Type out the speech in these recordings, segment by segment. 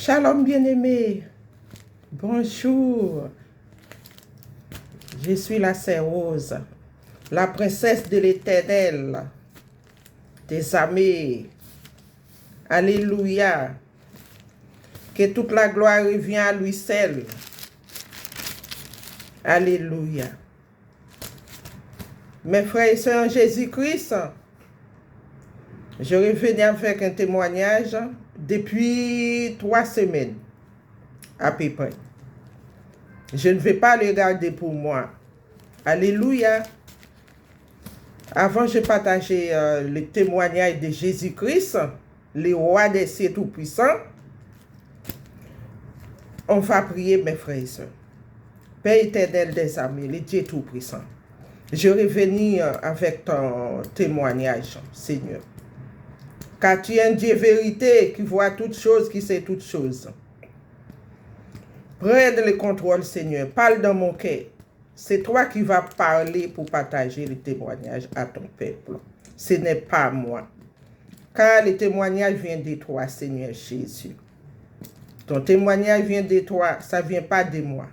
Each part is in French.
Shalom bien-aimé, bonjour, je suis la sœur Rose, la princesse de l'Éternel, des armées. Alléluia, que toute la gloire revient à lui seul. Alléluia. Mes frères et sœurs en Jésus-Christ, je reviens avec un témoignage depuis 3 semaines, à peu près. Je ne vais pas le garder pour moi. Alléluia. Avant, je partageais le témoignage de Jésus-Christ, le roi des cieux tout-puissants. On va prier, mes frères et sœurs. Père éternel des armées, le Dieu tout-puissant, je reviens avec ton témoignage, Seigneur. Car tu es un Dieu vérité qui voit toutes choses, qui sait toutes choses. Prends le contrôle, Seigneur. Parle dans mon cœur. C'est toi qui vas parler pour partager le témoignage à ton peuple. Ce n'est pas moi. Car le témoignage vient de toi, Seigneur Jésus. Ton témoignage vient de toi, ça ne vient pas de moi.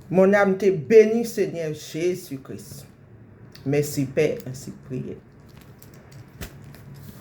Mon âme te bénit, Seigneur Jésus-Christ. Merci, Père, ainsi prié.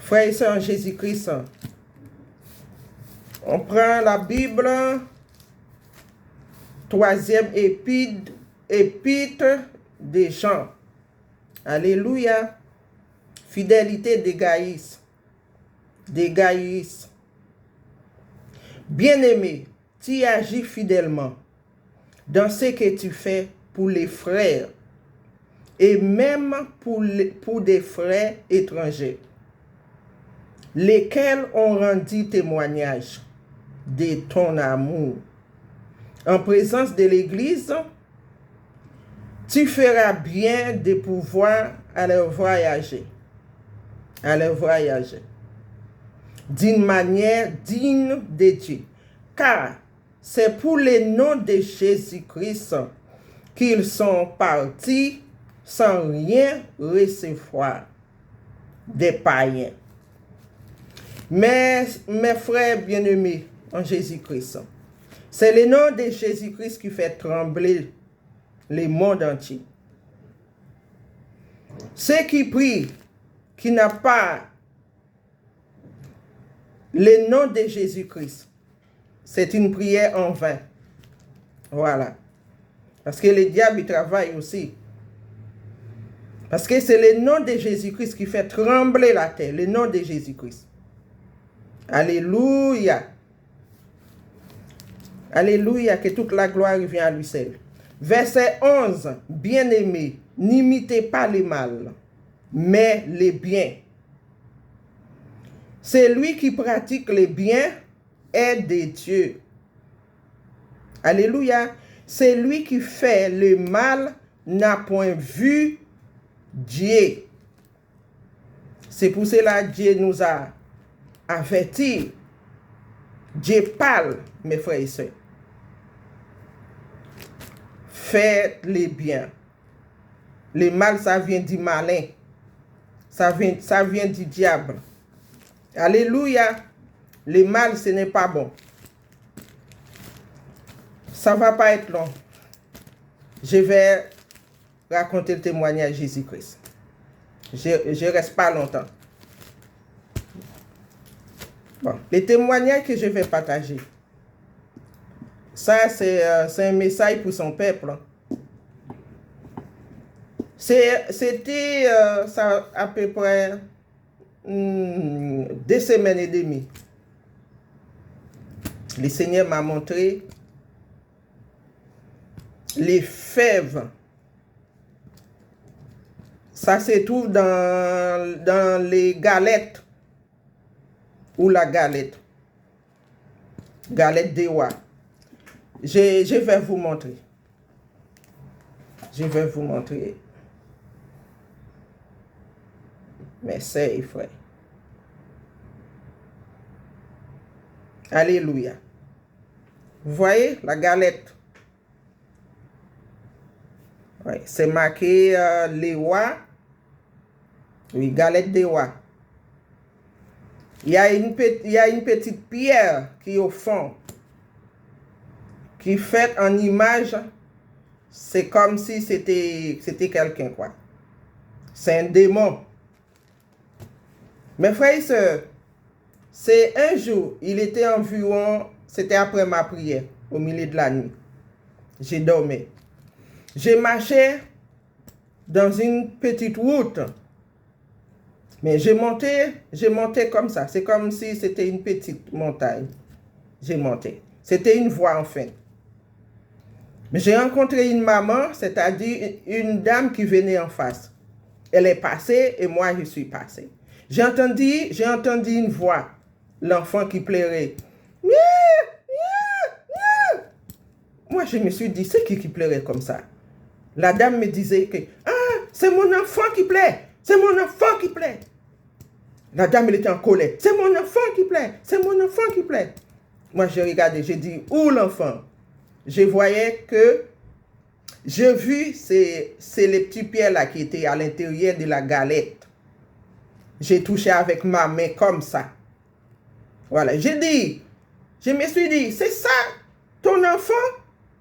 Frères et sœurs en Jésus-Christ, on prend la Bible, 3e épître de Jean. Alléluia. Fidélité de Gaïs. Bien-aimé, tu agis fidèlement dans ce que tu fais pour les frères et même pour des frères étrangers, lesquels ont rendu témoignage de ton amour. En présence de l'Église, tu feras bien de pouvoir aller voyager d'une manière digne de Dieu. Car c'est pour le nom de Jésus-Christ qu'ils sont partis sans rien recevoir des païens. Mais mes frères bien-aimés en Jésus-Christ, c'est le nom de Jésus-Christ qui fait trembler le monde entier. Ceux qui prient, qui n'ont pas le nom de Jésus-Christ, c'est une prière en vain. Voilà. Parce que le diable, il travaille aussi. Parce que c'est le nom de Jésus-Christ qui fait trembler la terre. Le nom de Jésus-Christ. Alléluia. Alléluia, que toute la gloire vient à lui seul. Verset 11. Bien-aimés, n'imitez pas le mal, mais le bien. Celui qui pratique le bien est de Dieu. Alléluia. Celui qui fait le mal n'a point vu Dieu. C'est pour cela que Dieu nous a avertis. Dieu parle, mes frères et sœurs. Faites le bien. Le mal, ça vient du malin. Ça vient du diable. Alléluia. Le mal, ce n'est pas bon. Ça ne va pas être long. Je vais raconter le témoignage de Jésus-Christ. Je ne reste pas longtemps. Bon, les témoignages que je vais partager, ça, c'est un message pour son peuple. C'était ça à peu près 2 semaines et demie. Le Seigneur m'a montré les fèves. Ça se trouve dans les galettes ou la galette. Galette d'Ewa. Je vais vous montrer. Je vais vous montrer. Mes sœurs et frères. Alléluia. Vous voyez la galette? Oui, c'est marqué l'Ewa. Oui, galette d'Ewa. Il y a une petite pierre qui est au fond, qui fait en image, c'est comme si c'était quelqu'un, quoi. C'est un démon. Mes frères et sœurs, c'est un jour, il était environ, c'était après ma prière, au milieu de la nuit. J'ai dormi. J'ai marché dans une petite route. Mais j'ai monté comme ça. C'est comme si c'était une petite montagne. J'ai monté. C'était une voie, enfin. Mais j'ai rencontré une maman, c'est-à-dire une dame qui venait en face. Elle est passée et moi, je suis passé. J'ai entendu une voix, l'enfant qui pleurait. Miaou, miaou, miaou. Moi, je me suis dit, c'est qui pleurait comme ça? La dame me disait que, ah, c'est mon enfant qui pleure, c'est mon enfant qui pleure. La dame, elle était en colère. C'est mon enfant qui pleure, c'est mon enfant qui pleure. Moi, j'ai regardé, j'ai dit, où l'enfant? Je voyais que, j'ai vu, c'est les petits pierres là qui étaient à l'intérieur de la galette. J'ai touché avec ma main comme ça. Voilà, je me suis dit, c'est ça ton enfant?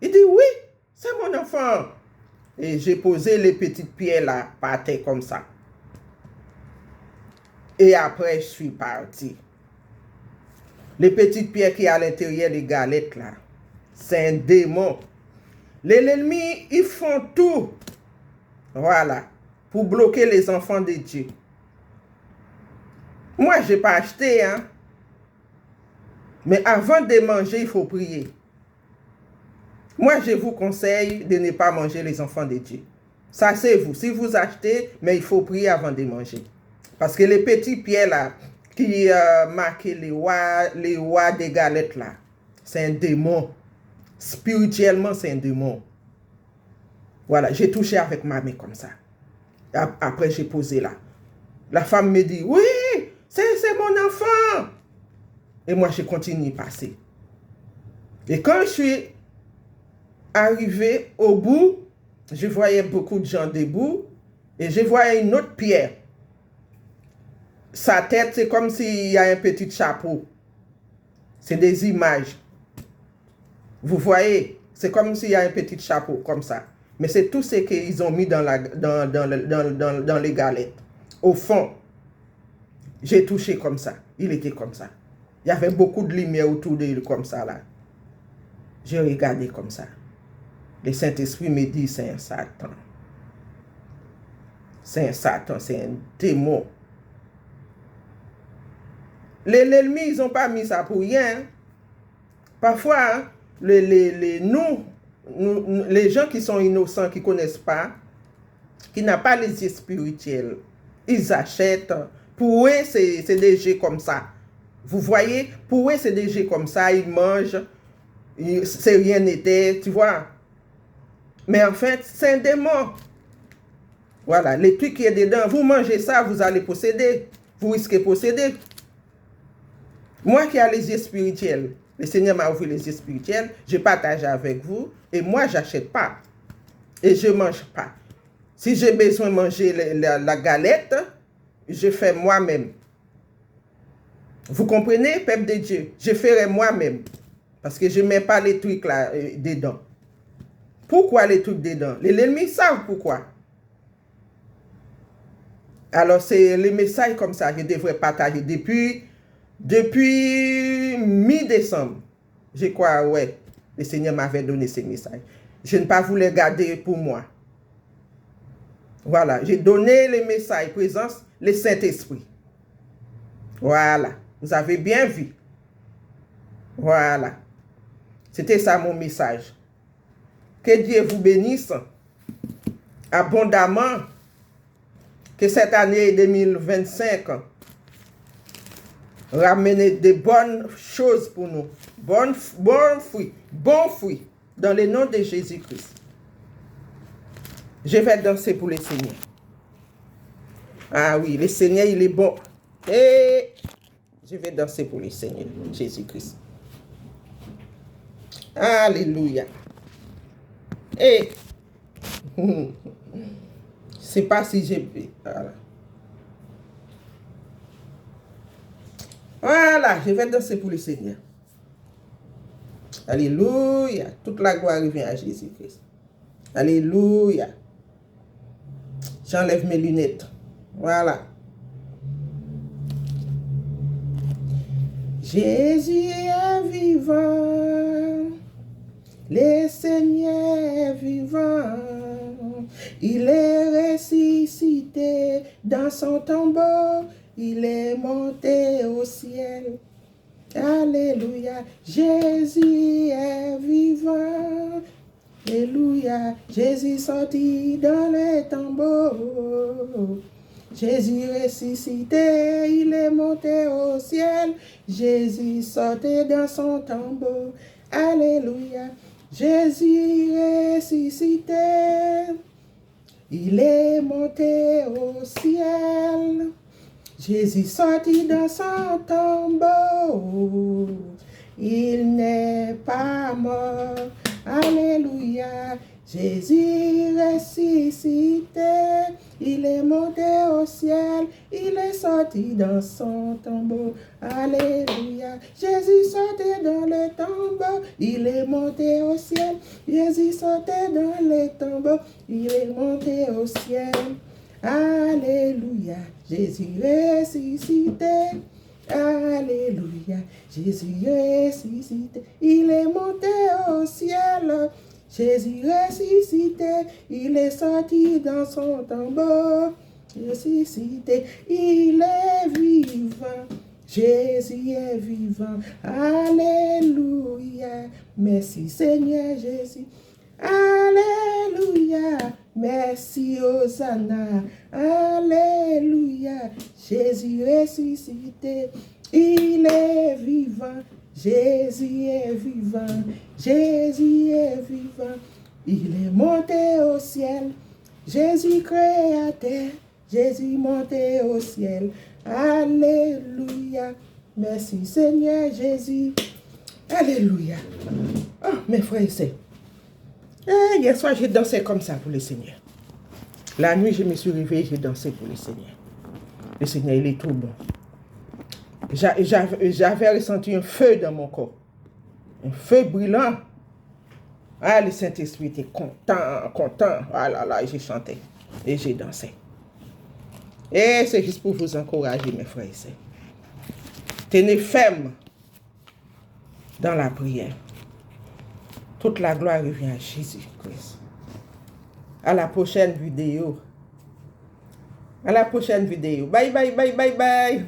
Il dit, oui, c'est mon enfant. Et j'ai posé les petites pierres là, par terre comme ça. Et après, je suis parti. Les petites pierres qui sont à l'intérieur des galettes là, c'est un démon. Les ennemis, ils font tout. Voilà, pour bloquer les enfants de Dieu. Moi, je n'ai pas acheté, hein. Mais avant de manger, il faut prier. Moi, je vous conseille de ne pas manger les enfants de Dieu. Ça, c'est vous. Si vous achetez, mais il faut prier avant de manger. Parce que les petits pieds là, qui marquent les rois des galettes là, c'est un démon. Spirituellement, c'est un démon. Voilà, j'ai touché avec ma main comme ça. Après, j'ai posé là. La femme me dit, oui, c'est mon enfant. Et moi, je continue à passer. Et quand je suis arrivé au bout, je voyais beaucoup de gens debout et je voyais une autre pierre. Sa tête, c'est comme s'il y a un petit chapeau. C'est des images. Vous voyez, c'est comme s'il y a un petit chapeau, comme ça. Mais c'est tout ce qu'ils ont mis dans les galettes. Au fond, j'ai touché comme ça. Il était comme ça. Il y avait beaucoup de lumière autour de lui, comme ça, là. J'ai regardé comme ça. Le Saint-Esprit me dit, c'est un Satan. C'est un Satan, c'est un démon. Les ennemis, ils n'ont pas mis ça pour rien. Parfois, les gens qui sont innocents, qui ne connaissent pas, qui n'ont pas les yeux spirituels, ils achètent. Pour eux, c'est des jeux comme ça. Vous voyez, pour eux, c'est des jeux comme ça. Ils mangent, c'est rien n'était, tu vois. Mais en fait, c'est un démon. Voilà, les trucs qui est dedans, vous mangez ça, vous allez posséder. Vous risquez de posséder. Moi qui ai les yeux spirituels, le Seigneur m'a ouvert les yeux spirituels, je partage avec vous, et moi, je n'achète pas. Et je ne mange pas. Si j'ai besoin de manger la galette, je fais moi-même. Vous comprenez, peuple de Dieu? Je ferai moi-même. Parce que je ne mets pas les trucs là dedans. Pourquoi les trucs dedans? Les ennemis savent pourquoi. Alors, c'est les messages comme ça que je devrais partager depuis mi-décembre. Je crois, ouais, le Seigneur m'avait donné ces messages. Je ne pas voulu les garder pour moi. Voilà, j'ai donné les messages, présence, le Saint-Esprit. Voilà, vous avez bien vu. Voilà, c'était ça mon message. Que Dieu vous bénisse abondamment. Que cette année 2025 ramène de bonnes choses pour nous. Bons fruits, dans le nom de Jésus-Christ. Je vais danser pour le Seigneur. Ah oui, le Seigneur, il est bon. Et je vais danser pour le Seigneur, Jésus-Christ. Alléluia. Et c'est pas si j'ai... Voilà. Voilà, je vais danser pour le Seigneur. Alléluia. Toute la gloire revient à Jésus-Christ. Alléluia. J'enlève mes lunettes. Voilà. Jésus est vivant. Le Seigneur est vivant. Il est ressuscité dans son tombeau. Il est monté au ciel. Alléluia. Jésus est vivant. Alléluia. Jésus sorti dans les tombeaux. Jésus ressuscité, il est monté au ciel. Jésus sortait dans son tombeau. Alléluia. Jésus ressuscité, il est monté au ciel. Jésus sortit dans son tombeau. Il n'est pas mort. Alléluia. Jésus ressuscité, il est monté au ciel, il est sorti dans son tombeau. Alléluia. Jésus sortait dans le tombeau, il est monté au ciel. Jésus sortait dans le tombeau, il est monté au ciel. Alléluia. Jésus ressuscité. Alléluia. Jésus ressuscité, il est monté au ciel. Jésus ressuscité, il est sorti dans son tombeau. Ressuscité, il est vivant. Jésus est vivant. Alléluia. Merci Seigneur Jésus. Alléluia. Merci Hosanna. Alléluia. Jésus ressuscité, il est vivant. Jésus est vivant. Jésus est vivant. Il est monté au ciel. Jésus créateur. Jésus monté au ciel. Alléluia. Merci Seigneur Jésus. Alléluia. Oh, mes frères et sœurs. Hier soir, j'ai dansé comme ça pour le Seigneur. La nuit, je me suis réveillé, j'ai dansé pour le Seigneur. Le Seigneur, il est trop bon. J'avais ressenti un feu dans mon corps. Un feu brûlant. Ah, le Saint-Esprit était content. Ah là là, j'ai chanté. Et j'ai dansé. Et c'est juste pour vous encourager, mes frères et sœurs. Tenez ferme dans la prière. Toute la gloire revient à Jésus-Christ. À la prochaine vidéo. À la prochaine vidéo. Bye, bye, bye, bye, bye.